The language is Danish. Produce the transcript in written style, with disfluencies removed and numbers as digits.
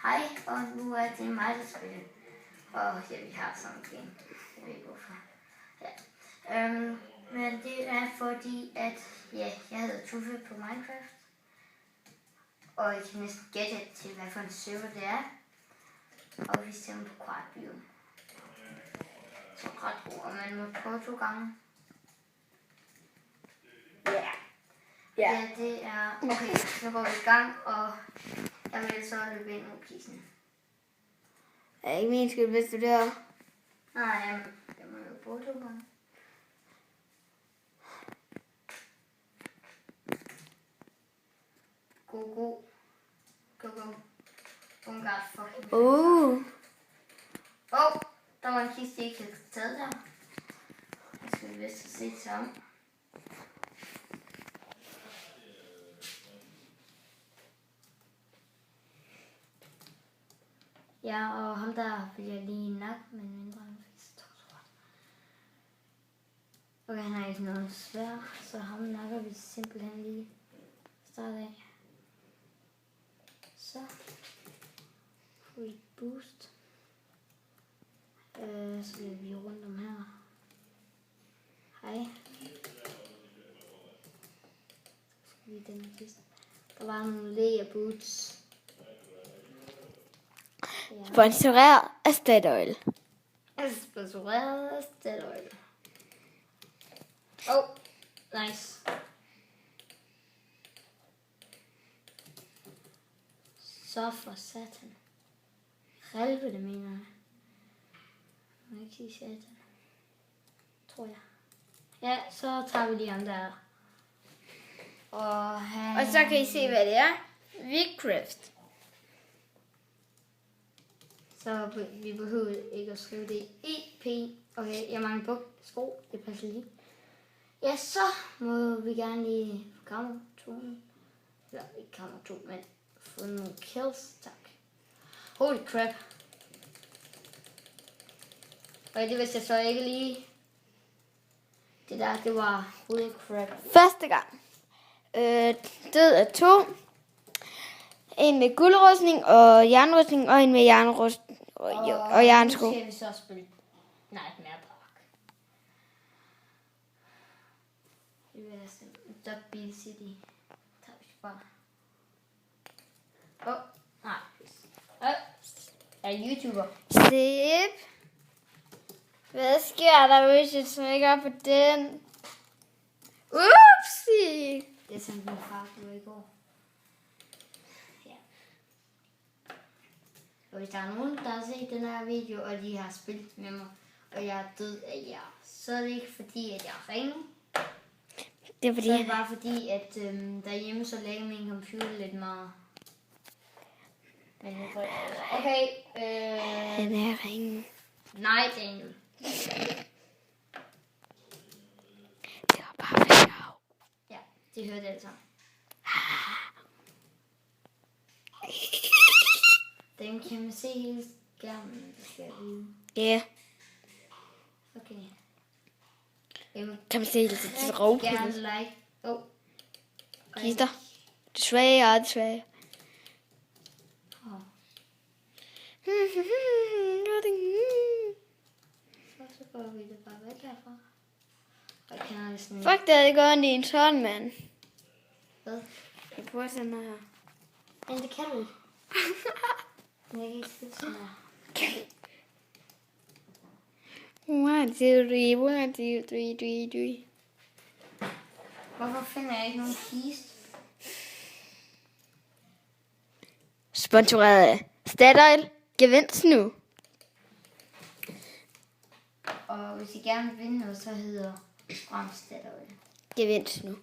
Hej, og nu er det mig, der spiller. Og ja, vi har sådan en game. Jeg ved ikke hvorfor. Ja. Men det er fordi, at ja, jeg hedder Tuffe på Minecraft. Og I kan næsten gætte til, hvad for en server det er. Og vi stemmer på Kvartbium. Så ret god, og man må prøve 2 gange. Ja. Ja, det er... Okay, så går vi i gang, og jeg vil så løbe ind mod kisten. Er ikke min skyld, hvis du dør? Nej, jeg må jo prøve 2 gange. Go. Bungard fucking. Der var en kiste, jeg ikke havde taget der. Jeg skal vist se det om. Ja, og ham der vil jeg lige nok, men mindre han fik stort. Okay, han har ikke noget svært, så ham nakker vi simpelthen lige start af. Så free boost. Så løber vi rundt om her. Hej. Skal vi den kiste. Der var nogle læger boots. Ja. Sponsoreret af Statoil. Sponsoreret af Statoil. Nice. Så for satan. Helvede, mener jeg. Jeg kan ikke sige satan. Tror jeg. Ja, så tager vi lige ham der. Og så kan I se, hvad det er. Witchcraft. Så vi behøver ikke at skrive det i EP. Okay, jeg mangler sko. Det passer lige. Ja, så må vi gerne lige kammer 2. Eller ikke kammer 2, men få nogle kills. Tak. Holy crap. Og det vidste jeg så ikke lige. Det der, det var holy crap. Første gang. Død af 2. En med guldrustning og jernrustning, og en med jernrustning og jernsko. Nu skal vi så spille Nightmare Park. Det vil jeg sige. Duckbill City. Tager vi bare. Nej. Jeg er YouTuber. Sip. Hvad sker der, hvis jeg trykker op på den? Upsi! Det er sådan, min far gjorde i går. Ja. Og hvis der er nogen, der har set den her video, og de har spillet med mig, og jeg er død af jer, så er det ikke fordi, at jeg er ringe. Det er fordi, Så er det bare fordi, at derhjemme så lægger min computer lidt meget. Men okay. den er ringen. Nej, Daniel. Det var bare for sjov. Ja, det hørte alle sammen. Den kan man se hele skærmen, det skal jeg vide. Ja. Okay. Kan man se det til rovpille? Gerne like. Kister. Desværre. Så går vi det bare væk herfra. Og jeg kender det sådan. Fuck, det havde gået i en hånd, mand. Hvad? Jeg prøver sådan her. Men det kan du ikke. Men jeg kan ikke spille sådan her. 1, 2, 3. Hvorfor finder jeg ikke nogen kiste? Sponsoreret af Statoil. Gevinst nu. Og hvis I gerne vil vinde noget, så hedder Statoil. Gevinst nu.